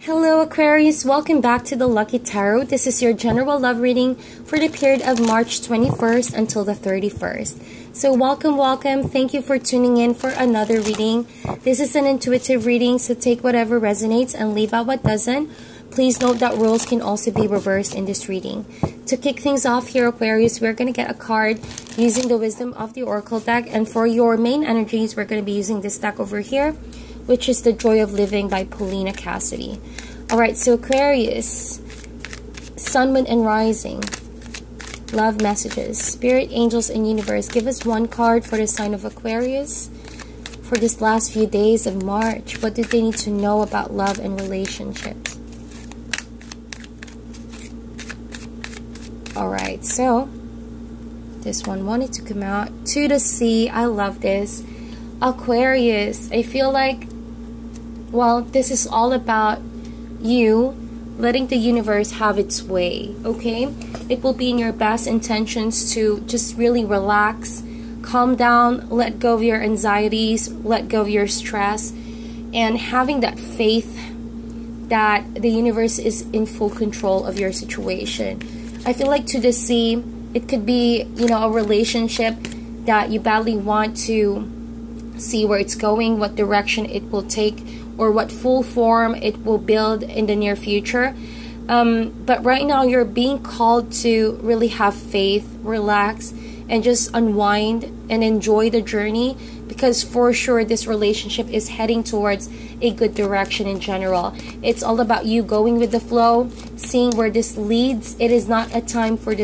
Hello Aquarius, welcome back to the Lucky Tarot. This is your general love reading for the period of March 21st until the 31st. So welcome. Thank you for tuning in for another reading. This is an intuitive reading, so take whatever resonates and leave out what doesn't. Please note that roles can also be reversed in this reading. To kick things off here, Aquarius, we're going to get a card using the Wisdom of the Oracle deck. And for your main energies, we're going to be using this deck over here, which is The Joy of Living by Paulina Cassidy. Alright, so Aquarius, Sun, Moon, and Rising. Love messages. Spirit, angels, and universe. Give us one card for the sign of Aquarius for this last few days of March. What do they need to know about love and relationships? Alright, so this one wanted to come out. To the sea. I love this. Aquarius, I feel like, well, this is all about you letting the universe have its way, okay? It will be in your best intentions to just really relax, calm down, let go of your anxieties, let go of your stress, and having that faith that the universe is in full control of your situation. I feel like to the sea, it could be, you know, a relationship that you badly want to see where it's going, what direction it will take, or what full form it will build in the near future. But right now you're being called to really have faith, relax, and just unwind and enjoy the journey, because for sure this relationship is heading towards a good direction in general. It's all about you going with the flow, seeing where this leads. It is not a time for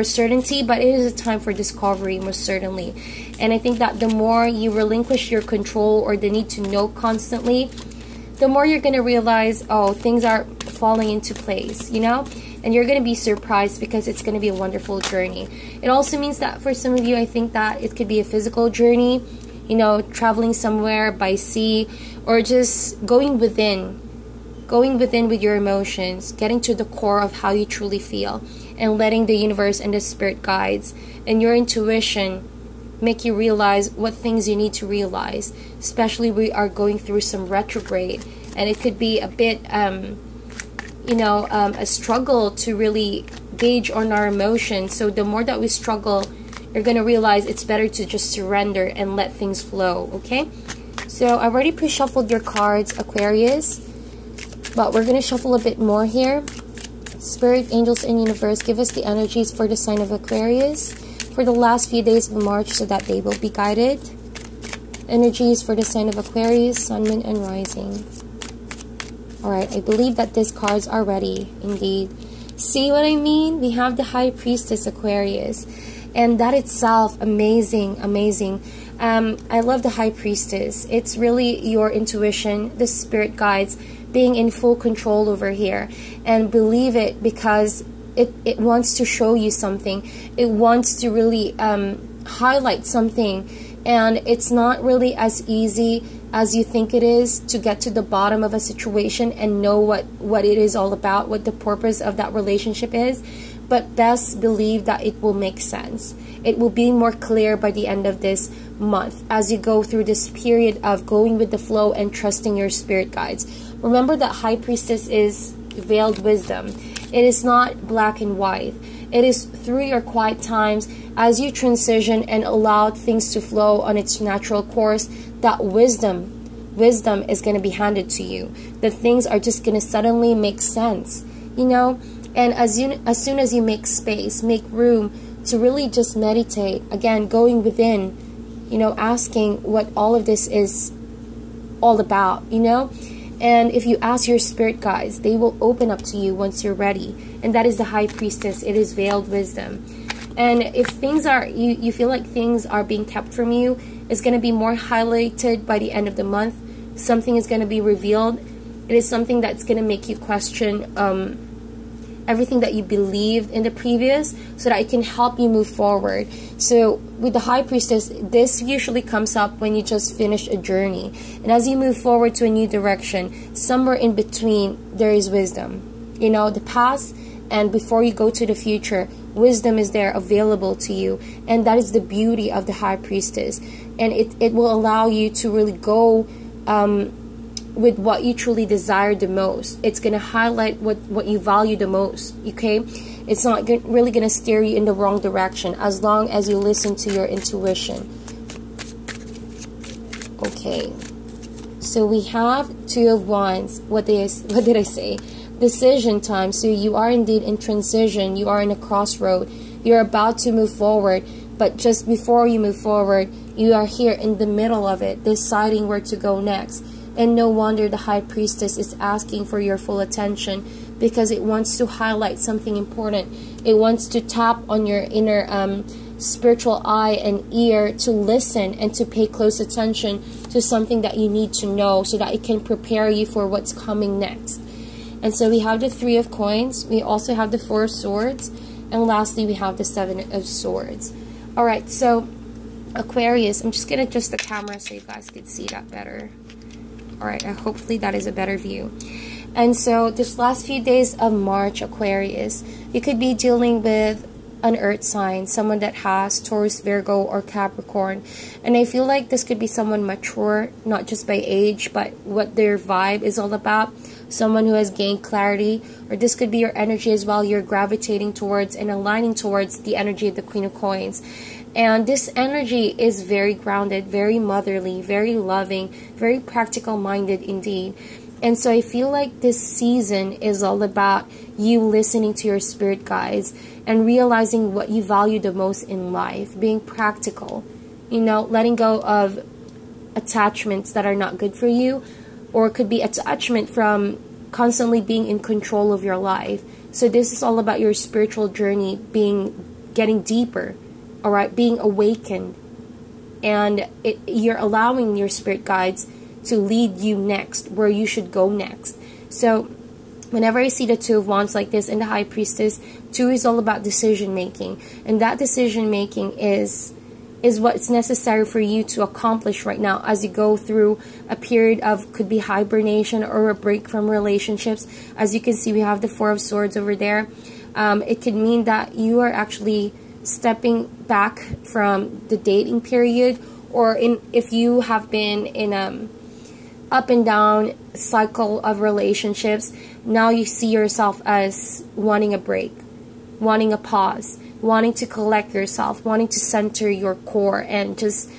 certainty, but it is a time for discovery, most certainly. And I think that the more you relinquish your control or the need to know constantly, the more you're going to realize, oh, things are falling into place, you know? And you're going to be surprised because it's going to be a wonderful journey. It also means that for some of you, I think that it could be a physical journey, you know, traveling somewhere by sea, or just going within with your emotions, getting to the core of how you truly feel, and letting the universe and the spirit guides and your intuition make you realize what things you need to realize. Especially we are going through some retrograde, and it could be a bit a struggle to really gauge on our emotions. So the more that we struggle, you're going to realize it's better to just surrender and let things flow, okay? So I already pre-shuffled your cards, Aquarius, but we're going to shuffle a bit more here. Spirit, angels, and universe, give us the energies for the sign of Aquarius for the last few days of March so that they will be guided. Energies for the sign of Aquarius, Sun, Moon, and Rising. Alright, I believe that these cards are ready, indeed. See what I mean? We have the High Priestess, Aquarius. And that itself, amazing. I love the High Priestess. It's really your intuition, the spirit guides, being in full control over here. And believe it, because it wants to show you something. It wants to really highlight something. And it's not really as easy as you think it is to get to the bottom of a situation and know what it is all about, what the purpose of that relationship is. But best believe that it will make sense. It will be more clear by the end of this month as you go through this period of going with the flow and trusting your spirit guides. Remember that High Priestess is veiled wisdom. It is not black and white. It is through your quiet times as you transition and allow things to flow on its natural course that wisdom is going to be handed to you. That things are just going to suddenly make sense, you know? And as soon as you make space, make room to really just meditate, again, going within, you know, asking what all of this is all about, you know? And if you ask your spirit guides, they will open up to you once you're ready. And that is the High Priestess. It is veiled wisdom. And if things are, you feel like things are being kept from you, it's going to be more highlighted by the end of the month. Something is going to be revealed. It is something that's going to make you question everything that you believed in the previous, so that it can help you move forward. So with the High Priestess, this usually comes up when you just finish a journey, and as you move forward to a new direction, somewhere in between there is wisdom, you know, the past, and before you go to the future, wisdom is there available to you. And that is the beauty of the High Priestess, and it will allow you to really go with what you truly desire the most. It's going to highlight what you value the most, okay? It's not really going to steer you in the wrong direction as long as you listen to your intuition. Okay, so we have Two of Wands. What did I say? Decision time. So you are indeed in transition. You are in a crossroad. You're about to move forward, but just before you move forward, you are here in the middle of it, deciding where to go next. And no wonder the High Priestess is asking for your full attention, because it wants to highlight something important. It wants to tap on your inner spiritual eye and ear to listen and to pay close attention to something that you need to know, so that it can prepare you for what's coming next. And so we have the Three of Coins. We also have the Four of Swords. And lastly, we have the Seven of Swords. All right, so Aquarius, I'm just going to adjust the camera so you guys can see that better. All right, hopefully that is a better view. And so this last few days of March, Aquarius, you could be dealing with an earth sign, someone that has Taurus, Virgo, or Capricorn. And I feel like this could be someone mature, not just by age, but what their vibe is all about. Someone who has gained clarity, or this could be your energy as well. You're gravitating towards and aligning towards the energy of the Queen of Coins. And this energy is very grounded, very motherly, very loving, very practical minded indeed. And so I feel like this season is all about you listening to your spirit guides and realizing what you value the most in life, being practical, you know, letting go of attachments that are not good for you, or it could be attachment from constantly being in control of your life. So this is all about your spiritual journey getting deeper, all right, being awakened, and you're allowing your spirit guides to lead you next, where you should go next. So whenever I see the Two of Wands like this in the High Priestess, two is all about decision making, and that decision making is what's necessary for you to accomplish right now as you go through a period of, could be hibernation or a break from relationships. As you can see, we have the Four of Swords over there. It could mean that you are actually stepping back from the dating period, or if you have been in up and down cycle of relationships, now you see yourself as wanting a break, wanting a pause, wanting to collect yourself, wanting to center your core, and just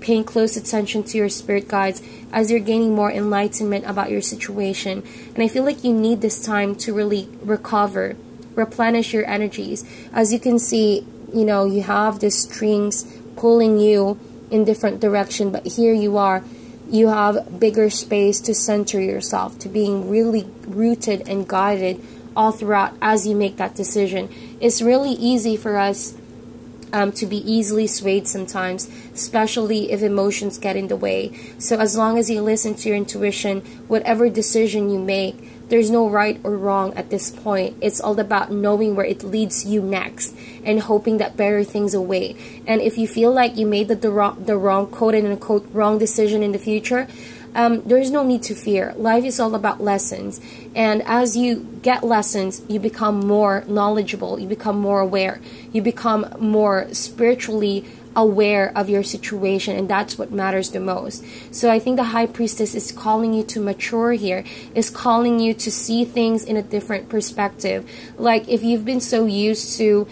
paying close attention to your spirit guides as you're gaining more enlightenment about your situation. And I feel like you need this time to really recover, replenish your energies. As you can see, you know, you have the strings pulling you in different direction, but here you are. You have bigger space to center yourself, to being really rooted and guided all throughout as you make that decision. It's really easy for us to be easily swayed sometimes, especially if emotions get in the way. So as long as you listen to your intuition, whatever decision you make, there's no right or wrong at this point. It's all about knowing where it leads you next and hoping that better things await. And if you feel like you made the wrong quote and unquote wrong decision in the future, there's no need to fear. Life is all about lessons. And as you get lessons, you become more knowledgeable, you become more aware, you become more spiritually aware of your situation, and that's what matters the most. So I think the High Priestess is calling you to mature here, is calling you to see things in a different perspective. Like if you've been so used to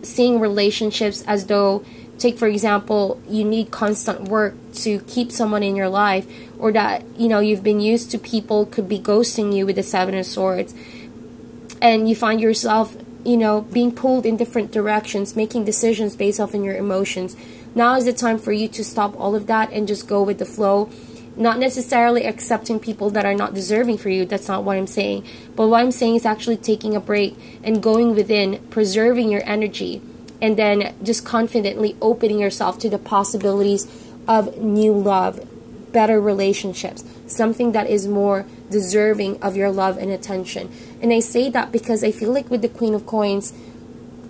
seeing relationships as though, take for example, you need constant work to keep someone in your life, or that, you know, you've been used to people could be ghosting you with the Seven of Swords, and you find yourself, you know, being pulled in different directions, making decisions based off in your emotions. Now is the time for you to stop all of that and just go with the flow. Not necessarily accepting people that are not deserving for you. That's not what I'm saying. But what I'm saying is actually taking a break and going within, preserving your energy, and then just confidently opening yourself to the possibilities of new love, better relationships, something that is more deserving of your love and attention. And I say that because I feel like with the Queen of Coins,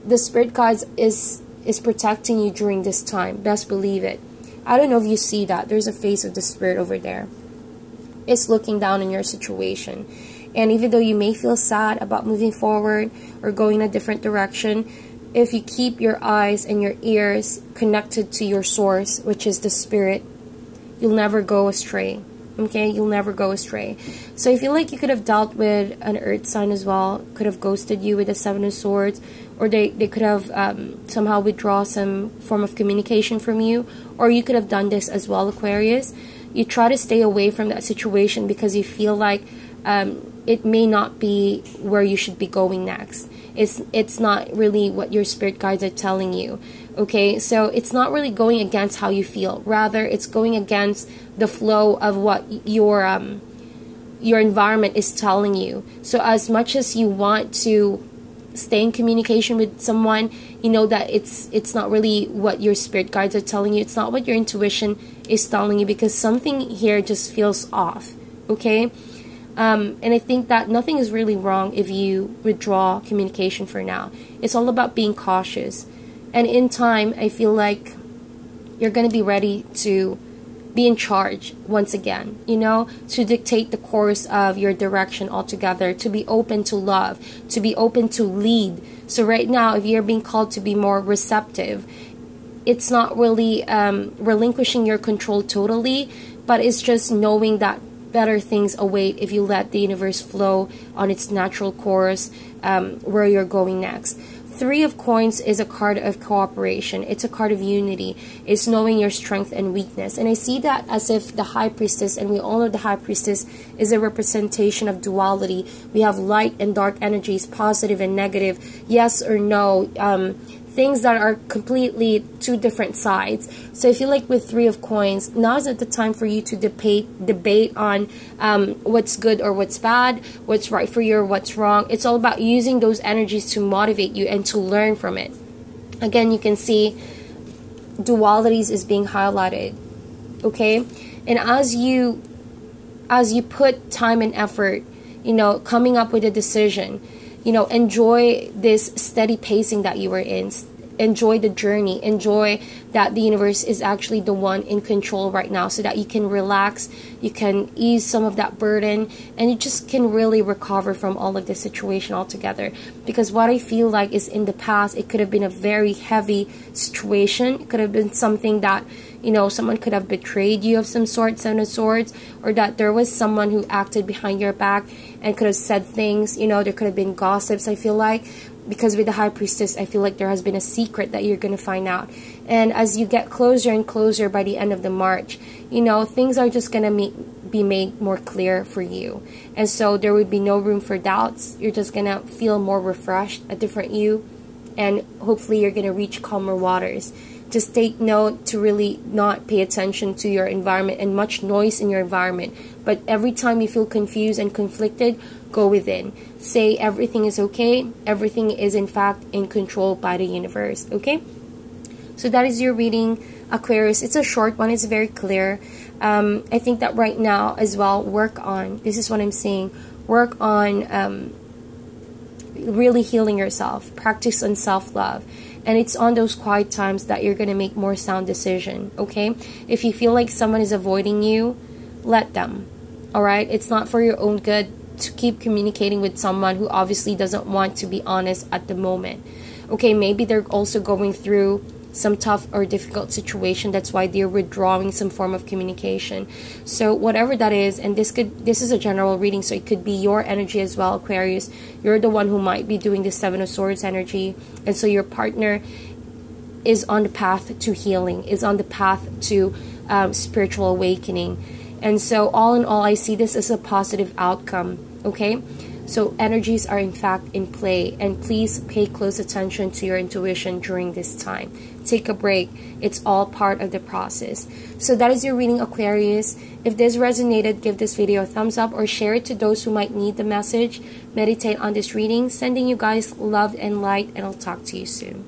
the Spirit Guides is protecting you during this time. Best believe it. I don't know if you see that. There's a face of the Spirit over there. It's looking down on your situation. And even though you may feel sad about moving forward or going a different direction, if you keep your eyes and your ears connected to your source, which is the Spirit, you'll never go astray. Okay, you'll never go astray. So I feel like you could have dealt with an earth sign as well, could have ghosted you with the Seven of Swords, or they could have somehow withdraw some form of communication from you, or you could have done this as well, Aquarius. You try to stay away from that situation because you feel like it may not be where you should be going next. It's not really what your spirit guides are telling you. Okay, so it's not really going against how you feel. Rather, it's going against the flow of what your environment is telling you. So as much as you want to stay in communication with someone, you know that it's not really what your spirit guides are telling you. It's not what your intuition is telling you, because something here just feels off. Okay, and I think that nothing is really wrong if you withdraw communication for now. It's all about being cautious. And in time, I feel like you're going to be ready to be in charge once again, you know, to dictate the course of your direction altogether, to be open to love, to be open to lead. So right now, if you're being called to be more receptive, it's not really relinquishing your control totally, but it's just knowing that better things await if you let the universe flow on its natural course where you're going next. Three of Coins is a card of cooperation. It's a card of unity. It's knowing your strength and weakness. And I see that as if the High Priestess, and we all know the High Priestess is a representation of duality. We have light and dark energies, positive and negative, yes or no, things that are completely two different sides. So I feel like with Three of Coins, now is not the time for you to debate on what's good or what's bad, what's right for you or what's wrong. It's all about using those energies to motivate you and to learn from it. Again, you can see dualities is being highlighted. Okay, and as you put time and effort, you know, coming up with a decision, you know, enjoy this steady pacing that you are in. Enjoy the journey. Enjoy that the universe is actually the one in control right now, so that you can relax, you can ease some of that burden, and you just can really recover from all of this situation altogether. Because what I feel like is, in the past, it could have been a very heavy situation. It could have been something that, you know, someone could have betrayed you of some sort, Seven of Swords, or that there was someone who acted behind your back and could have said things, you know, there could have been gossips, I feel like. Because with the High Priestess, I feel like there has been a secret that you're going to find out. And as you get closer and closer by the end of the March, you know, things are just going to be made more clear for you. And so there would be no room for doubts. You're just going to feel more refreshed, a different you. And hopefully you're going to reach calmer waters. Just take note to really not pay attention to your environment and much noise in your environment. But every time you feel confused and conflicted, go within. Say everything is okay. Everything is in fact in control by the universe. Okay? So that is your reading, Aquarius. It's a short one. It's very clear. I think that right now as well, work on, this is what I'm saying, work on really healing yourself. Practice on self-love. And it's on those quiet times that you're going to make more sound decision, okay? If you feel like someone is avoiding you, let them, all right? It's not for your own good to keep communicating with someone who obviously doesn't want to be honest at the moment. Okay, maybe they're also going through some tough or difficult situation. That's why they're withdrawing some form of communication. So whatever that is, and this is a general reading, so it could be your energy as well, Aquarius. You're the one who might be doing the Seven of Swords energy, and so your partner is on the path to healing, is on the path to spiritual awakening. And so all in all, I see this as a positive outcome. Okay, so energies are in fact in play, and please pay close attention to your intuition during this time. Take a break. It's all part of the process. So that is your reading, Aquarius. If this resonated, give this video a thumbs up or share it to those who might need the message. Meditate on this reading. Sending you guys love and light, and I'll talk to you soon.